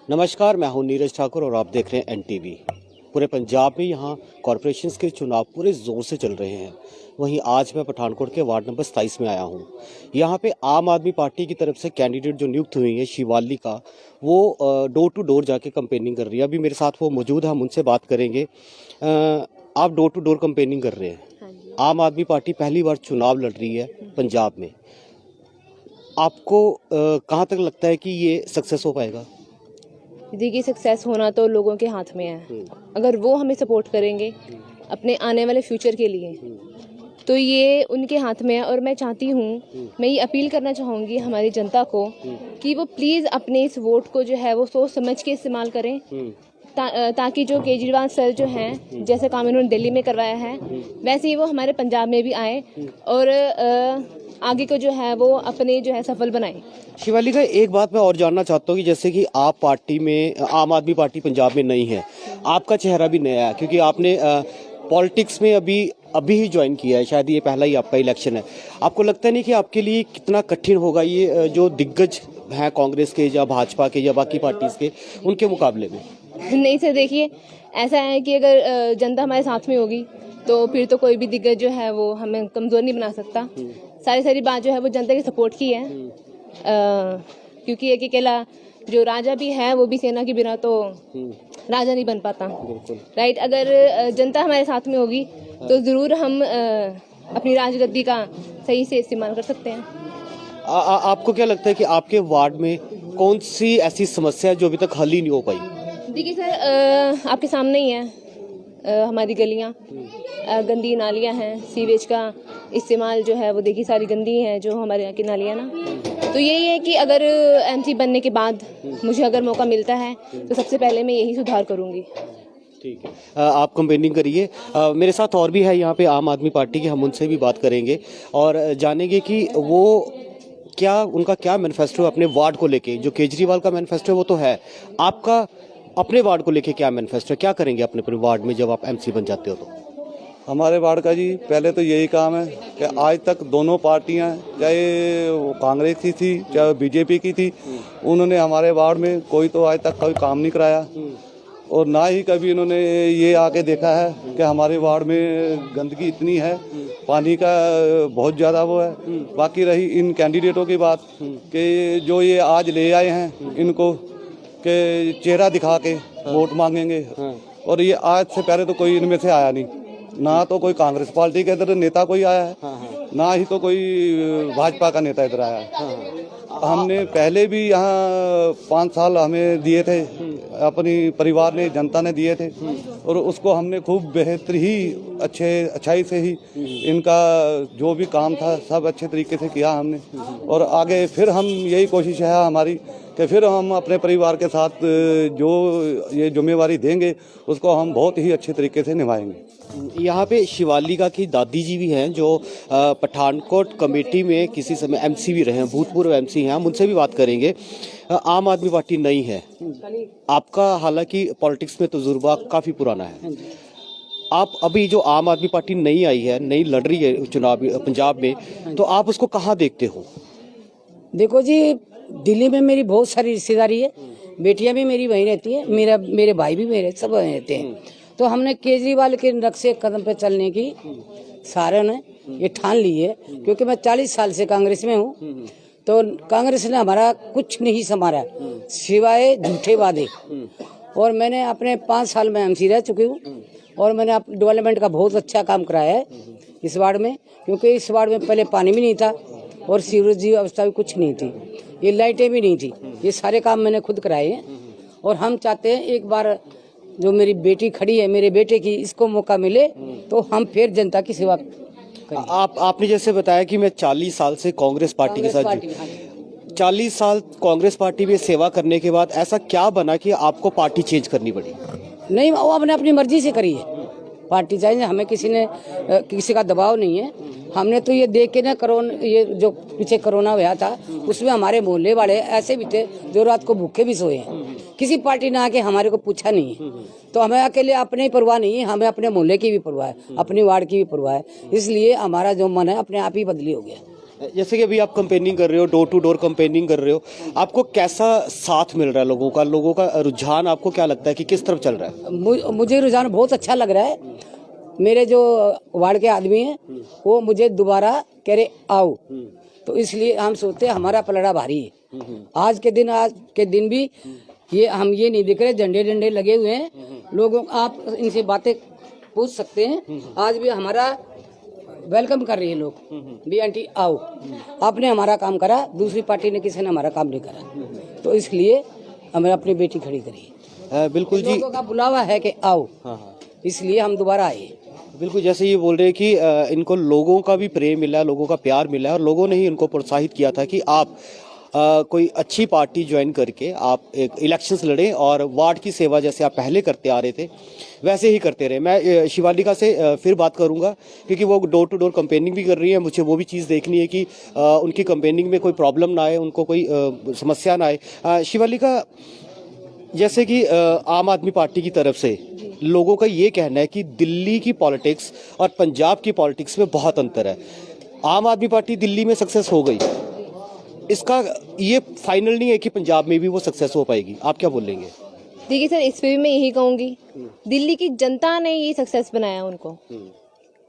नमस्कार, मैं हूं नीरज ठाकुर और आप देख रहे हैं एनटीवी। पूरे पंजाब में यहाँ कॉरपोरेशंस के चुनाव पूरे जोर से चल रहे हैं। वहीं आज मैं पठानकोट के वार्ड नंबर 27 में आया हूँ। यहाँ पे आम आदमी पार्टी की तरफ से कैंडिडेट जो नियुक्त हुई है शिवालिका, वो डोर टू डोर जाके कंपेनिंग कर रही है। अभी मेरे साथ वो मौजूद है, हम उनसे बात करेंगे। आप डोर टू डोर कंपेनिंग कर रहे हैं। हाँ, आम आदमी पार्टी पहली बार चुनाव लड़ रही है पंजाब में। आपको कहाँ तक लगता है कि ये सक्सेस हो पाएगा? देखिए, सक्सेस होना तो लोगों के हाथ में है। अगर वो हमें सपोर्ट करेंगे अपने आने वाले फ्यूचर के लिए, तो ये उनके हाथ में है। और मैं चाहती हूँ, मैं ये अपील करना चाहूँगी हमारी जनता को कि वो प्लीज़ अपने इस वोट को जो है वो सोच समझ के इस्तेमाल करें, ताकि जो केजरीवाल सर जो हैं, जैसे काम इन्होंने दिल्ली में करवाया है, वैसे ही वो हमारे पंजाब में भी आए और आगे को जो है वो अपने जो है सफल बनाए। शिवालिका, एक बात मैं और जानना चाहता हूँ कि जैसे कि आप पार्टी में, आम आदमी पार्टी पंजाब में नहीं है, आपका चेहरा भी नया है क्योंकि आपने पॉलिटिक्स में अभी ही ज्वाइन किया है, शायद ये पहला ही आपका इलेक्शन है। आपको लगता नहीं कि आपके लिए कितना कठिन होगा ये जो दिग्गज हैं कांग्रेस के या भाजपा के या बाकी पार्टीज के, उनके मुकाबले में? नहीं सर, देखिए ऐसा है कि अगर जनता हमारे साथ में होगी तो फिर तो कोई भी दिग्गज जो है वो हमें कमज़ोर नहीं बना सकता। सारी बात जो है वो जनता के सपोर्ट की है, क्योंकि एक अकेला जो राजा भी है वो भी सेना के बिना तो राजा नहीं बन पाता। राइट, अगर जनता हमारे साथ में होगी तो ज़रूर हम अपनी राजगद्दी का सही से इस्तेमाल कर सकते हैं। आपको क्या लगता है कि आपके वार्ड में कौन सी ऐसी समस्या है जो अभी तक हल ही नहीं हो पाई? देखिए सर, आपके सामने ही है हमारी गलियाँ, गंदी नालियाँ हैं, सीवेज का इस्तेमाल जो है वो देखिए सारी गंदी है जो हमारे यहाँ की नालियाँ ना। तो यही है कि अगर एमसी बनने के बाद मुझे अगर मौका मिलता है तो सबसे पहले मैं यही सुधार करूँगी। ठीक है, आप कंपेनिंग करिए। मेरे साथ और भी है यहाँ पे आम आदमी पार्टी के, हम उनसे भी बात करेंगे और जानेंगे कि वो उनका क्या मैनिफेस्टो अपने वार्ड को लेके। जो केजरीवाल का मैनिफेस्टो वो तो है, आपका अपने वार्ड को लेके क्या मैनिफेस्टो, क्या करेंगे अपने वार्ड में जब आप एमसी बन जाते हो? तो हमारे वार्ड का जी पहले तो यही काम है कि आज तक दोनों पार्टियां, चाहे वो कांग्रेस की थी चाहे बीजेपी की थी, उन्होंने हमारे वार्ड में कोई तो आज तक कोई काम नहीं कराया और ना ही कभी इन्होंने ये आके देखा है कि हमारे वार्ड में गंदगी इतनी है, पानी का बहुत ज़्यादा वो है। बाकी रही इन कैंडिडेटों की बात कि जो ये आज ले आए हैं, इनको के चेहरा दिखा के वोट मांगेंगे, और ये आज से पहले तो कोई इनमें से आया नहीं। ना तो कोई कांग्रेस पार्टी के इधर नेता कोई आया है, ना ही तो कोई भाजपा का नेता इधर आया है। हमने पहले भी यहाँ 5 साल हमें दिए थे, अपनी परिवार ने, जनता ने दिए थे, और उसको हमने खूब बेहतर ही अच्छाई से ही इनका जो भी काम था सब अच्छे तरीके से किया हमने। और आगे फिर हम यही कोशिश है हमारी कि फिर हम अपने परिवार के साथ जो ये जिम्मेवारी देंगे उसको हम बहुत ही अच्छे तरीके से निभाएंगे। यहाँ पे शिवालिका की दादी जी भी हैं जो पठानकोट कमेटी में किसी समय एमसी भी रहे हैं, भूतपूर्व एमसी हैं, हम उनसे भी बात करेंगे। आम आदमी पार्टी नई है, आपका हालांकि पॉलिटिक्स में तजुर्बा काफ़ी पुराना है। आप अभी जो आम आदमी पार्टी नई आई है, नई लड़ रही है चुनाव पंजाब में, तो आप उसको कहाँ देखते हो? देखो जी, दिल्ली में मेरी बहुत सारी रिश्तेदारी है, बेटियां भी मेरी वहीं रहती है, मेरे भाई भी मेरे सब वहीं रहते हैं। तो हमने केजरीवाल के नक्शे कदम पे चलने की सारे ने ये ठान ली है, क्योंकि मैं 40 साल से कांग्रेस में हूँ। तो कांग्रेस ने हमारा कुछ नहीं संभाला सिवाय झूठे वादे। और मैंने अपने 5 साल में एमसी रह चुकी हूँ और मैंने डेवलपमेंट का बहुत अच्छा काम कराया है इस वार्ड में, क्योंकि इस वार्ड में पहले पानी भी नहीं था और सीवरेज की व्यवस्था भी कुछ नहीं थी, ये लाइटें भी नहीं थी। ये सारे काम मैंने खुद कराए हैं और हम चाहते हैं एक बार जो मेरी बेटी खड़ी है, मेरे बेटे की, इसको मौका मिले तो हम फिर जनता की सेवा करें। आपने जैसे बताया कि मैं 40 साल से कांग्रेस पार्टी के साथ, 40 साल कांग्रेस पार्टी में सेवा करने के बाद ऐसा क्या बना कि आपको पार्टी चेंज करनी पड़ी? नहीं, वो हमने अपनी मर्जी से करी है पार्टी चाहिए, हमें किसी का दबाव नहीं है। हमने तो ये देख के ना, ये जो पीछे कोरोना हुआ था उसमें हमारे मोहल्ले वाले ऐसे भी थे जो रात को भूखे भी सोए हैं, किसी पार्टी ने आके हमारे को पूछा नहीं है। तो हमें अकेले अपने ही परवाह नहीं है, हमें अपने मोहल्ले की भी परवाह है, अपनी वार्ड की भी परवाह है। इसलिए हमारा जो मन है अपने आप ही बदली हो गया। जैसे कि अभी आप कैंपेनिंग कर रहे हो, डोर टू डोर कैंपेनिंग कर रहे हो, आपको कैसा साथ मिल रहा है लोगों का रुझान आपको क्या लगता है कि किस तरफ चल रहा है? मुझे रुझान बहुत अच्छा लग रहा है। मेरे जो वार्ड के आदमी हैं वो मुझे दोबारा कह रहे आओ, तो इसलिए हम सोचते हैं हमारा पलड़ा भारी है। आज के दिन भी हम ये नहीं दिख रहे, झंडे डंडे लगे हुए हैं लोगों। आप इनसे बातें पूछ सकते हैं, आज भी हमारा वेलकम कर रही है लोग। बी आंटी आओ, आपने हमारा काम करा, दूसरी पार्टी ने किसी ने हमारा काम नहीं करा, तो इसलिए हमें अपनी बेटी खड़ी करी। बिल्कुल जी, लोगों का बुलावा है कि आओ, इसलिए हम दोबारा आए। बिल्कुल जैसे ये बोल रहे हैं कि इनको लोगों का भी प्रेम मिला है, लोगों का प्यार मिला है और लोगों ने ही इनको प्रोत्साहित किया था कि आप कोई अच्छी पार्टी ज्वाइन करके आप एक इलेक्शंस लड़ें और वार्ड की सेवा जैसे आप पहले करते आ रहे थे वैसे ही करते रहे। मैं शिवालिका से फिर बात करूंगा क्योंकि वो डोर टू डोर कैंपेनिंग भी कर रही है, मुझे वो भी चीज़ देखनी है कि उनकी कैंपेनिंग में कोई प्रॉब्लम ना आए, उनको कोई समस्या ना आए। शिवालिका, जैसे कि आम आदमी पार्टी की तरफ से लोगों का ये कहना है कि दिल्ली की पॉलिटिक्स और पंजाब की पॉलिटिक्स में बहुत अंतर है। आम आदमी पार्टी दिल्ली में सक्सेस हो गई, इसका ये फाइनल नहीं है कि पंजाब में भी वो सक्सेस हो पाएगी। आप क्या बोलेंगे? देखिए सर, इस पे भी मैं यही कहूँगी, दिल्ली की जनता ने ये सक्सेस बनाया उनको,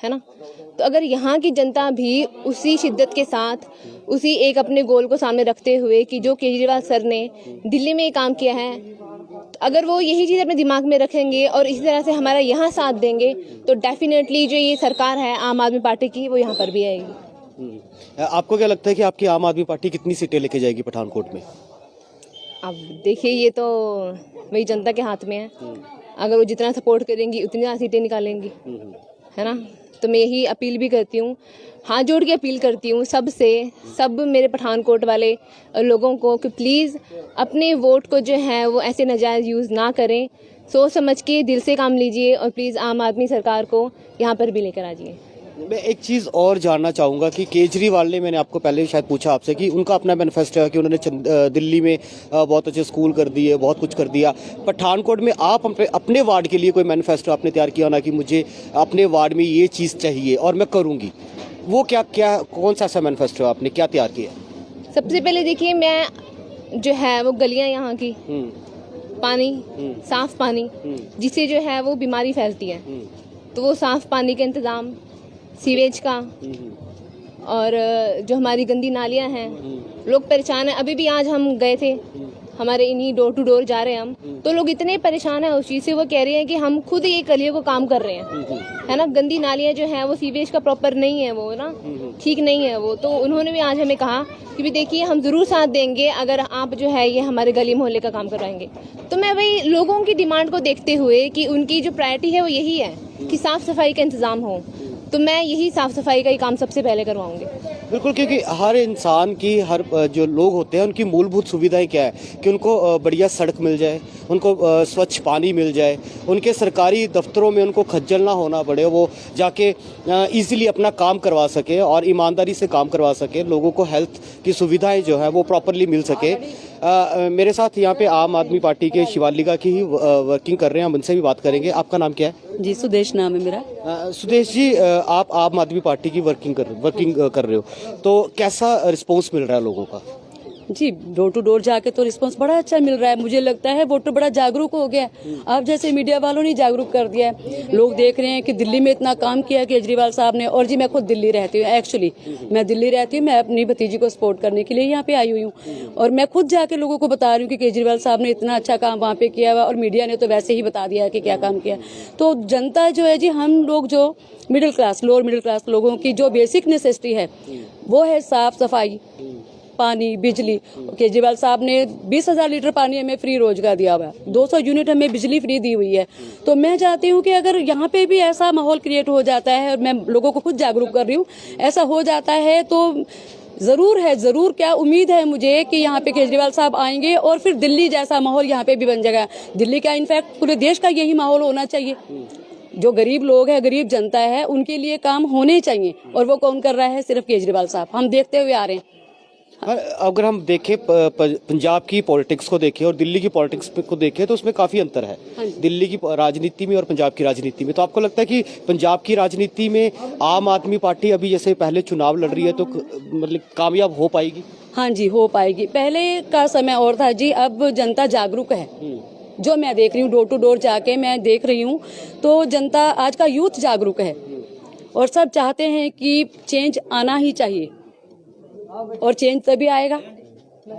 है ना। तो अगर यहाँ की जनता भी उसी शिद्दत के साथ, उसी एक अपने गोल को सामने रखते हुए कि जो केजरीवाल सर ने दिल्ली में ये काम किया है, तो अगर वो यही चीज़ अपने दिमाग में रखेंगे और इसी तरह से हमारा यहाँ साथ देंगे तो डेफिनेटली जो ये सरकार है आम आदमी पार्टी की वो यहाँ पर भी आएगी। आपको क्या लगता है कि आपकी आम आदमी पार्टी कितनी सीटें लेके जाएगी पठानकोट में? अब देखिए, ये तो वही जनता के हाथ में है। अगर वो जितना सपोर्ट करेंगी उतनी ज़्यादा सीटें निकालेंगी, है ना। तो मैं यही अपील भी करती हूँ, हाथ जोड़ के अपील करती हूँ सब मेरे पठानकोट वाले लोगों को कि प्लीज़ अपने वोट को जो है वो ऐसे नाजायज़ यूज़ ना करें, सोच समझ के दिल से काम लीजिए और प्लीज़ आम आदमी सरकार को यहाँ पर भी लेकर आ जाइए। मैं एक चीज़ और जानना चाहूँगा कि केजरीवाल ने, मैंने आपको पहले शायद पूछा आपसे कि उनका अपना मैनिफेस्टो है कि उन्होंने दिल्ली में बहुत अच्छे स्कूल कर दिए, बहुत कुछ कर दिया। पठानकोट में आप अपने वार्ड के लिए कोई मैनिफेस्टो आपने तैयार किया ना कि मुझे अपने वार्ड में ये चीज़ चाहिए और मैं करूँगी, वो क्या कौन सा ऐसा मैनिफेस्टो आपने क्या तैयार किया? सबसे पहले देखिए, मैं जो है वो गलियाँ यहाँ की, पानी, साफ पानी, जिससे जो है वो बीमारी फैलती है, तो वो साफ पानी का इंतज़ाम, सीवेज का, और जो हमारी गंदी नालियाँ हैं, लोग परेशान हैं। अभी भी आज हम गए थे, हमारे इन्हीं डोर टू डोर जा रहे हैं हम, तो लोग इतने परेशान हैं उस चीज़ से, वो कह रहे हैं कि हम खुद ये गलियों को काम कर रहे हैं, है ना। गंदी नालियाँ जो हैं वो सीवेज का प्रॉपर नहीं है, वो ना ठीक नहीं है वो। तो उन्होंने भी आज हमें कहा कि भी देखिए हम ज़रूर साथ देंगे अगर आप जो है ये हमारे गली मोहल्ले का काम करवाएंगे। तो मैं वही लोगों की डिमांड को देखते हुए कि उनकी जो प्रायोरिटी है वो यही है कि साफ़ सफाई का इंतज़ाम हो, तो मैं यही साफ़ सफाई का ही काम सबसे पहले करवाऊंगी। बिल्कुल, क्योंकि हर इंसान की, हर जो लोग होते हैं उनकी मूलभूत सुविधाएं क्या है कि उनको बढ़िया सड़क मिल जाए, उनको स्वच्छ पानी मिल जाए, उनके सरकारी दफ्तरों में उनको खज्जल ना होना पड़े, वो जाके इजीली अपना काम करवा सके और ईमानदारी से काम करवा सके, लोगों को हेल्थ की सुविधाएं जो है वो प्रॉपरली मिल सके। मेरे साथ यहाँ पे आम आदमी पार्टी के शिवालिका की ही वर्किंग कर रहे हैं, हम उनसे भी बात करेंगे। आपका नाम क्या है? जी, सुदेश नाम है मेरा। सुदेश जी, आप आम आदमी पार्टी की वर्किंग कर रहे हो, तो कैसा रिस्पॉन्स मिल रहा है लोगों का? जी, डोर टू डोर जाके तो रिस्पांस बड़ा अच्छा मिल रहा है। मुझे लगता है वोटर बड़ा जागरूक हो गया है। आप जैसे मीडिया वालों ने जागरूक कर दिया है। लोग देख रहे हैं कि दिल्ली में इतना काम किया केजरीवाल साहब ने। और जी, मैं खुद दिल्ली रहती हूँ, एक्चुअली मैं दिल्ली रहती हूँ। मैं अपनी भतीजी को सपोर्ट करने के लिए यहाँ पे आई हुई हूँ और मैं खुद जाके लोगों को बता रही हूँ कि केजरीवाल साहब ने इतना अच्छा काम वहाँ पे किया हुआ, और मीडिया ने तो वैसे ही बता दिया है कि क्या काम किया। तो जनता जो है जी, हम लोग जो middle class, lower middle class लोगों की जो बेसिक नेसेसिटी है वो है साफ सफाई, पानी, बिजली। केजरीवाल साहब ने 20,000 लीटर पानी हमें फ्री रोजगार दिया हुआ है, 200 यूनिट हमें बिजली फ्री दी हुई है। तो मैं चाहती हूँ कि अगर यहाँ पे भी ऐसा माहौल क्रिएट हो जाता है, और मैं लोगों को खुद जागरूक कर रही हूँ, ऐसा हो जाता है तो जरूर क्या उम्मीद है मुझे कि यहाँ पे केजरीवाल साहब आएंगे और फिर दिल्ली जैसा माहौल यहाँ पे भी बन जाएगा। दिल्ली का, इनफैक्ट पूरे देश का यही माहौल होना चाहिए। जो गरीब लोग है, गरीब जनता है, उनके लिए काम होने चाहिए, और वो कौन कर रहा है? सिर्फ केजरीवाल साहब। हम देखते हुए आ रहे हैं। अगर हम देखें पंजाब की पॉलिटिक्स को देखें और दिल्ली की पॉलिटिक्स को देखें तो उसमें काफी अंतर है, दिल्ली की राजनीति में और पंजाब की राजनीति में। तो आपको लगता है कि पंजाब की राजनीति में आम आदमी पार्टी अभी जैसे पहले चुनाव लड़ रही है तो मतलब कामयाब हो पाएगी? हाँ जी, हो पाएगी। पहले का समय और था जी, अब जनता जागरूक है। जो मैं देख रही हूँ, डोर टू डोर जाके मैं देख रही हूँ, तो जनता, आज का यूथ जागरूक है और सब चाहते हैं कि चेंज आना ही चाहिए। और चेंज तभी आएगा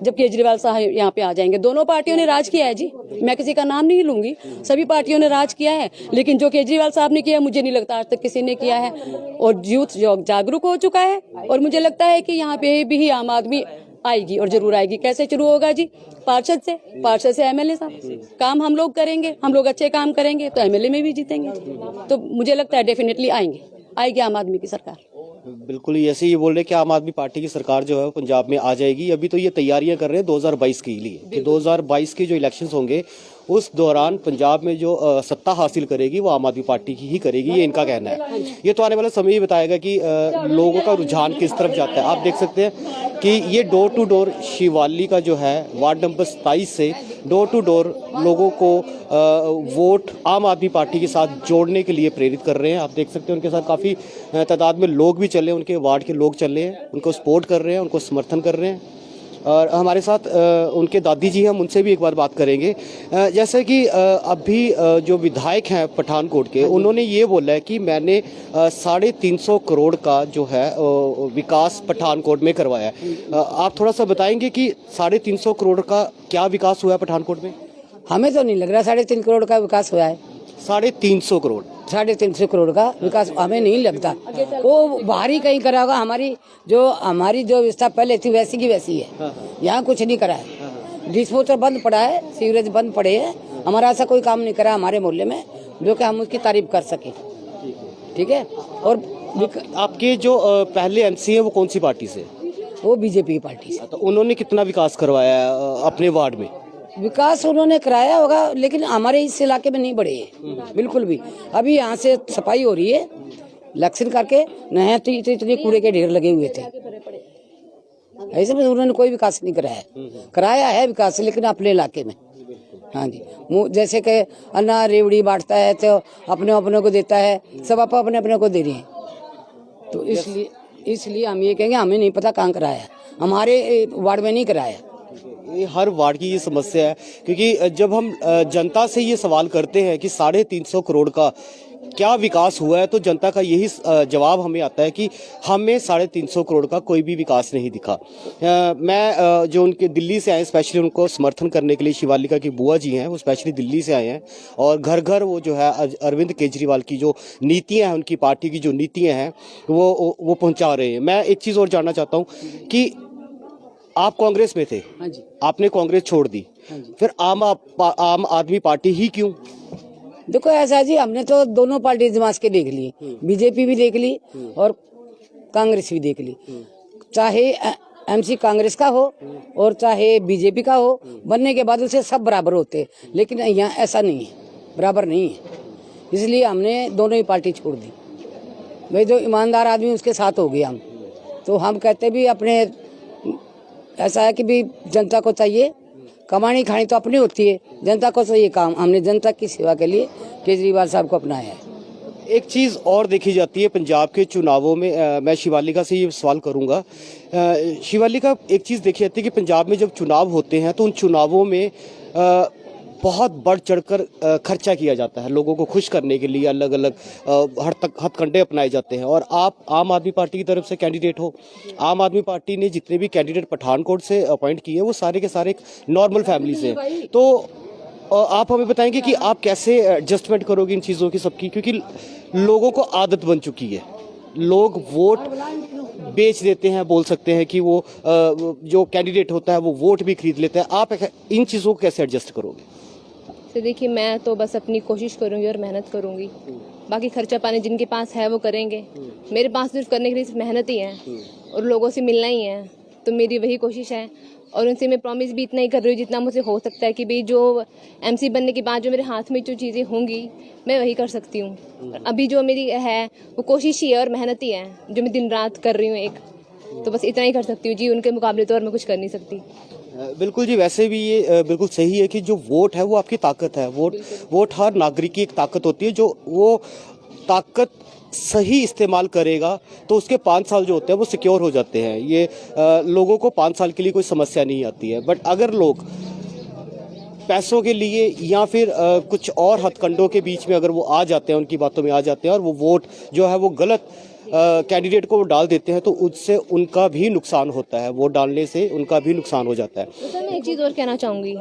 जब केजरीवाल साहब यहाँ पे आ जाएंगे। दोनों पार्टियों ने राज किया है जी, मैं किसी का नाम नहीं लूंगी, सभी पार्टियों ने राज किया है, लेकिन जो केजरीवाल साहब ने किया मुझे नहीं लगता आज तक किसी ने किया है। और यूथ जागरूक हो चुका है और मुझे लगता है कि यहाँ पे भी आम आदमी आएगी और जरूर आएगी। कैसे शुरू होगा जी? पार्षद से एमएलए साहब। काम हम लोग करेंगे, हम लोग अच्छे काम करेंगे तो एमएलए में भी जीतेंगे। तो मुझे लगता है डेफिनेटली आएगी आम आदमी की सरकार। बिल्कुल ही ऐसे ये बोल रहे कि आम आदमी पार्टी की सरकार जो है वो पंजाब में आ जाएगी। अभी तो ये तैयारियां कर रहे हैं 2022 के लिए कि 2022 के जो इलेक्शंस होंगे उस दौरान पंजाब में जो सत्ता हासिल करेगी वो आम आदमी पार्टी की ही करेगी, ये इनका कहना है। ये तो आने वाला समय ही बताएगा कि लोगों का रुझान किस तरफ जाता है। आप देख सकते हैं कि ये डोर टू डोर शिवाली का जो है वार्ड नंबर 27 से डोर टू डोर लोगों को वोट आम आदमी पार्टी के साथ जोड़ने के लिए प्रेरित कर रहे हैं। आप देख सकते हैं उनके साथ काफ़ी तादाद में लोग भी चले, उनके वार्ड के लोग चले हैं, उनको सपोर्ट कर रहे हैं, उनको समर्थन कर रहे हैं। और हमारे साथ उनके दादी जी हैं, हम उनसे भी एक बार बात करेंगे। जैसे कि अभी जो विधायक हैं पठानकोट के, उन्होंने ये बोला है कि मैंने 350 करोड़ का जो है विकास पठानकोट में करवाया है। आप थोड़ा सा बताएंगे कि 350 करोड़ का क्या विकास हुआ है पठानकोट में? हमें तो नहीं लग रहा 3.5 करोड़ का विकास हुआ है। 350 करोड़ 350 करोड़ का विकास हमें नहीं लगता। वो बाहरी कहीं करा होगा। हमारी जो व्यवस्था पहले थी वैसी की वैसी है। यहाँ कुछ नहीं करा है। डिस्पोजल बंद पड़ा है, सीवरेज बंद पड़े हैं। हमारा ऐसा कोई काम नहीं करा हमारे मोहल्ले में जो कि हम उसकी तारीफ कर सके। ठीक है। और आपके जो पहले एमसी है वो कौन सी पार्टी से? वो बीजेपी की पार्टी से। तो उन्होंने कितना विकास करवाया है अपने वार्ड में? विकास उन्होंने कराया होगा लेकिन हमारे इस इलाके में नहीं बढ़े हैं बिल्कुल भी। अभी यहाँ से सफाई हो रही है, इलेक्शन करके नया तो इतने कूड़े के ढेर लगे हुए थे। ऐसे में उन्होंने कोई विकास नहीं कराया है विकास, लेकिन अपने इलाके में। हाँ जी, जैसे कि अन्ना रेवड़ी बांटता है तो अपने को देता है, सब अपने को दे रहे हैं। तो इसलिए हम ये कहेंगे हमें नहीं पता कहाँ कराया, हमारे वार्ड में नहीं कराया। ये हर वार्ड की ये समस्या है, क्योंकि जब हम जनता से ये सवाल करते हैं कि 350 करोड़ का क्या विकास हुआ है तो जनता का यही जवाब हमें आता है कि हमें 350 करोड़ का कोई भी विकास नहीं दिखा। मैं जो उनके दिल्ली से आए स्पेशली उनको समर्थन करने के लिए, शिवालिका की बुआ जी हैं वो स्पेशली दिल्ली से आए हैं और घर घर वो जो है अरविंद केजरीवाल की जो नीतियां हैं, उनकी पार्टी की जो नीतियां हैं वो पहुंचा रहे हैं। मैं एक चीज़ और जानना चाहता हूँ कि आप कांग्रेस में थे, हाँ जी, आपने कांग्रेस छोड़ दी, हाँ जी, फिर आम आदमी पार्टी ही क्यों? देखो ऐसा जी, हमने तो दोनों पार्टी जमात के देख ली, बीजेपी भी देख ली और कांग्रेस भी देख ली। चाहे एमसी कांग्रेस का हो और चाहे बीजेपी का हो, बनने के बाद उसे सब बराबर होते, लेकिन यहाँ ऐसा नहीं है, बराबर नहीं है। इसलिए हमने दोनों ही पार्टी छोड़ दी। भाई जो ईमानदार आदमी उसके साथ हो गए हम। तो हम कहते भी अपने, ऐसा है कि भी जनता को चाहिए, कमानी खानी तो अपनी होती है, जनता को चाहिए काम। हमने जनता की सेवा के लिए केजरीवाल साहब को अपनाया है। एक चीज़ और देखी जाती है पंजाब के चुनावों में, मैं शिवालिका से ये सवाल करूंगा। शिवालिका, एक चीज़ देखी जाती है कि पंजाब में जब चुनाव होते हैं तो उन चुनावों में बहुत बढ़ चढ़कर खर्चा किया जाता है, लोगों को खुश करने के लिए अलग अलग हथकंडे अपनाए जाते हैं। और आप आम आदमी पार्टी की तरफ से कैंडिडेट हो। आम आदमी पार्टी ने जितने भी कैंडिडेट पठानकोट से अपॉइंट किए वो सारे के सारे एक नॉर्मल फैमिली से। तो आप हमें बताएंगे कि आप कैसे एडजस्टमेंट करोगे इन चीज़ों की सबकी, क्योंकि लोगों को आदत बन चुकी है, लोग वोट बेच देते हैं, बोल सकते हैं कि वो जो कैंडिडेट होता है वो वोट भी खरीद लेता है। आप इन चीज़ों को कैसे एडजस्ट करोगे? तो देखिए, मैं तो बस अपनी कोशिश करूंगी और मेहनत करूंगी, बाकी खर्चा पानी जिनके पास है वो करेंगे। मेरे पास सिर्फ करने के लिए सिर्फ मेहनत ही है और लोगों से मिलना ही है, तो मेरी वही कोशिश है। और उनसे मैं प्रॉमिस भी इतना ही कर रही हूँ जितना मुझसे हो सकता है कि भाई जो एमसी बनने के बाद जो मेरे हाथ में जो चीज़ें होंगी मैं वही कर सकती हूँ। अभी जो मेरी है वो कोशिश ही है और मेहनत ही है जो मैं दिन रात कर रही हूँ। एक तो बस इतना ही कर सकती हूँ जी, उनके मुकाबले तो और मैं कुछ कर नहीं सकती। बिल्कुल जी, वैसे भी ये बिल्कुल सही है कि जो वोट है वो आपकी ताकत है। वोट हर नागरिक की एक ताकत होती है, जो वो ताकत सही इस्तेमाल करेगा तो उसके 5 साल जो होते हैं वो सिक्योर हो जाते हैं। ये लोगों को 5 साल के लिए कोई समस्या नहीं आती है। बट अगर लोग पैसों के लिए या फिर कुछ और हथकंडों के बीच में अगर वो आ जाते हैं, उनकी बातों में आ जाते हैं और वो वोट जो है वो गलत कैंडिडेट को डाल देते हैं, तो उससे उनका भी नुकसान होता है। वोट डालने से उनका भी नुकसान हो जाता है। तो मैं एक चीज़ और कहना चाहूँगी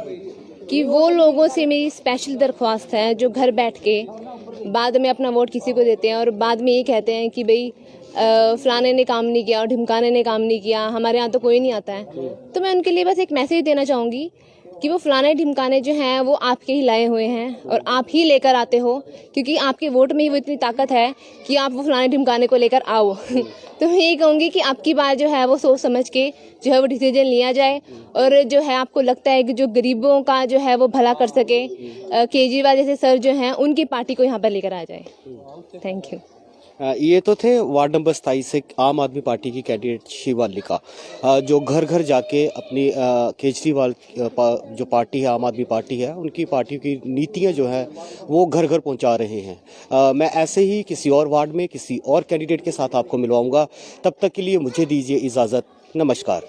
कि वो लोगों से मेरी स्पेशल दरख्वास्त है जो घर बैठ के बाद में अपना वोट किसी को देते हैं और बाद में ये कहते हैं कि भाई फलाने ने काम नहीं किया और ढिमकाने ने काम नहीं किया, हमारे यहाँ तो कोई नहीं आता है। तो मैं उनके लिए बस एक मैसेज देना चाहूँगी कि वो फलाने ढिमकाने जो हैं वो आपके ही लाए हुए हैं और आप ही लेकर आते हो, क्योंकि आपके वोट में ही वो इतनी ताकत है कि आप वो फलाने ढिमकाने को लेकर आओ। तो मैं यही कहूँगी कि आपकी बात जो है वो सोच समझ के जो है वो डिसीजन लिया जाए, और जो है आपको लगता है कि जो गरीबों का जो है वो भला कर सके, केजरीवाल जैसे सर जो हैं उनकी पार्टी को यहाँ पर लेकर आ जाए। Thank you. ये तो थे वार्ड नंबर 27 से आम आदमी पार्टी की कैंडिडेट शिवालिका, जो घर घर जाके अपनी केजरीवाल जो पार्टी है, आम आदमी पार्टी है, उनकी पार्टी की नीतियां जो है वो घर घर पहुंचा रहे हैं। मैं ऐसे ही किसी और वार्ड में किसी और कैंडिडेट के साथ आपको मिलवाऊंगा। तब तक के लिए मुझे दीजिए इजाज़त। नमस्कार।